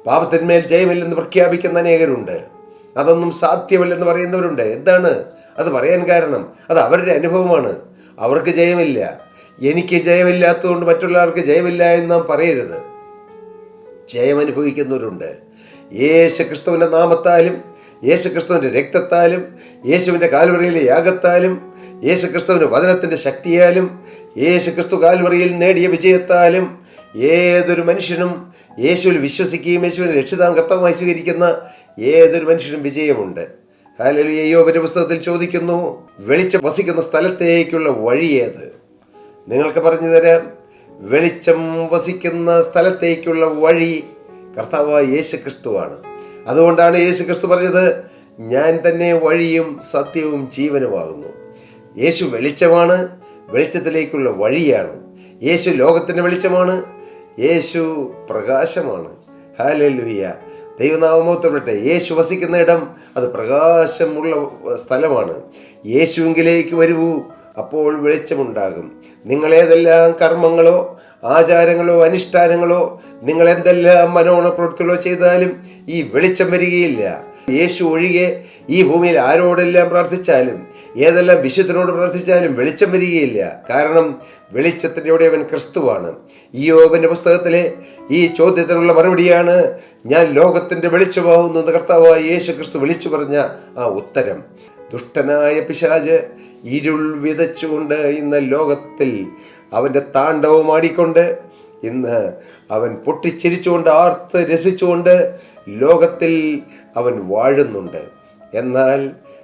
പാപത്തിന്മേൽ ജയമില്ലെന്ന് പ്രഖ്യാപിക്കുന്ന അനേകരുണ്ട്. അതൊന്നും സാധ്യമല്ലെന്ന് പറയുന്നവരുണ്ട്. എന്താണ് അത് പറയാൻ കാരണം? അത് അവരുടെ അനുഭവമാണ്. അവർക്ക് ജയമില്ല. എനിക്ക് ജയമില്ലാത്തതുകൊണ്ട് മറ്റുള്ളവർക്ക് ജയമില്ല എന്ന് നാം പറയരുത്. ജയം അനുഭവിക്കുന്നവരുണ്ട്. യേശു ക്രിസ്തുവിൻ്റെ നാമത്താലും യേശു ക്രിസ്തുവിൻ്റെ രക്തത്താലും യേശുവിൻ്റെ കാൽവറിയിലെ യാഗത്താലും യേശു ക്രിസ്തുവിൻ്റെ വചനത്തിൻ്റെ ശക്തിയാലും യേശു ക്രിസ്തു കാൽവറിയിൽ നേടിയ വിജയത്താലും ഏതൊരു മനുഷ്യനും യേശുവിൽ വിശ്വസിക്കുകയും യേശുവിനെ രക്ഷിതാവും കർത്താവായി സ്വീകരിക്കുന്ന ഏതൊരു മനുഷ്യനും വിജയമുണ്ട്. ഹല്ലേലൂയ. യോബിന്റെ പുസ്തകത്തിൽ ചോദിക്കുന്നു, വെളിച്ചം വസിക്കുന്ന സ്ഥലത്തേക്കുള്ള വഴി ഏത്? നിങ്ങൾക്ക് പറഞ്ഞു തരാം. വെളിച്ചം വസിക്കുന്ന സ്ഥലത്തേക്കുള്ള വഴി കർത്താവായ യേശു ക്രിസ്തുവാണ്. അതുകൊണ്ടാണ് യേശു ക്രിസ്തു പറഞ്ഞത്, ഞാൻ തന്നെ വഴിയും സത്യവും ജീവനുമാകുന്നു. യേശു വെളിച്ചമാണ്, വെളിച്ചത്തിലേക്കുള്ള വഴിയാണ്. യേശു ലോകത്തിൻ്റെ വെളിച്ചമാണ്, യേശു പ്രകാശമാണ്. ഹല്ലേലൂയ. ദൈവനാമത്തോടെ യേശു വസിക്കുന്ന ഇടം അത് പ്രകാശമുള്ള സ്ഥലമാണ്. യേശുവിലേക്ക് വരൂ, അപ്പോൾ വെളിച്ചമുണ്ടാകും. നിങ്ങളേതെല്ലാം കർമ്മങ്ങളോ ആചാരങ്ങളോ അനുഷ്ഠാനങ്ങളോ നിങ്ങൾ എന്തെല്ലാം മനോണപ്രവൃത്തികളോ ചെയ്താലും ഈ വെളിച്ചം വരികയില്ല. യേശു ഒഴികെ ഈ ഭൂമിയിൽ ആരോടെല്ലാം പ്രാർത്ഥിച്ചാലും ഏതെല്ലാം വിശുദ്ധനോട് പ്രാർത്ഥിച്ചാലും വെളിച്ചം വരികയില്ല. കാരണം വെളിച്ചത്തിൻ്റെ ഉടയവൻ ക്രിസ്തുവാണ്. യോബിൻ്റെ പുസ്തകത്തിലെ ഈ ചോദ്യത്തിനുള്ള മറുപടിയാണ്, ഞാൻ ലോകത്തിൻ്റെ വെളിച്ചമാകുന്നു എന്ന് കർത്താവായ യേശു ക്രിസ്തു വിളിച്ചു പറഞ്ഞ ആ ഉത്തരം. ദുഷ്ടനായ പിശാച് ഇരുൾ വിതച്ചുകൊണ്ട് ഇന്ന് ലോകത്തിൽ അവൻ്റെ താണ്ഡവമാടിക്കൊണ്ട് ഇന്ന് അവൻ പൊട്ടിച്ചിരിച്ചുകൊണ്ട് ആർത്ത് രസിച്ചുകൊണ്ട് ലോകത്തിൽ അവൻ വാഴുന്നുണ്ട്. എന്നാൽ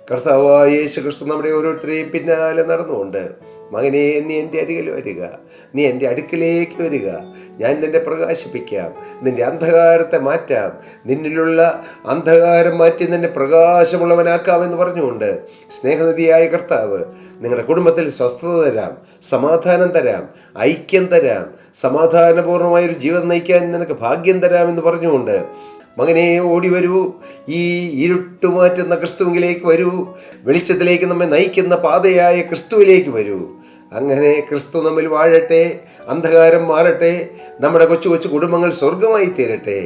കർത്താവായ യേശു ക്രിസ്തു നമ്മുടെ ഓരോരുത്തരെയും പിന്നാലെ നടന്നുകൊണ്ട്, മകനെ നീ എൻ്റെ അരികിൽ വരിക, നീ എൻ്റെ അടുക്കിലേക്ക് വരിക, ഞാൻ നിന്നെ പ്രകാശിപ്പിക്കാം, നിൻ്റെ അന്ധകാരത്തെ മാറ്റാം, നിന്നിലുള്ള അന്ധകാരം മാറ്റി നിന്നെ പ്രകാശമുള്ളവനാക്കാമെന്ന് പറഞ്ഞുകൊണ്ട് സ്നേഹനിധിയായ കർത്താവ് നിങ്ങളുടെ കുടുംബത്തിൽ സ്വസ്ഥത തരാം, സമാധാനം തരാം, ഐക്യം തരാം, സമാധാനപൂർണ്ണമായൊരു ജീവിതം നയിക്കാൻ നിനക്ക് ഭാഗ്യം തരാമെന്ന് പറഞ്ഞുകൊണ്ട്, മകനെ ഓടി വരൂ, ഈ ഇരുട്ടുമാറ്റുന്ന ക്രിസ്തുവിലേക്ക് വരൂ, വെളിച്ചത്തിലേക്ക് നമ്മെ നയിക്കുന്ന പാതയായ ക്രിസ്തുവിലേക്ക് വരൂ. അങ്ങനെ ക്രിസ്തു നമ്മിൽ വാഴട്ടെ, അന്ധകാരം മാറട്ടെ, നമ്മുടെ കൊച്ചു കൊച്ചു കുടുംബങ്ങൾ സ്വർഗമായി തീരട്ടെ.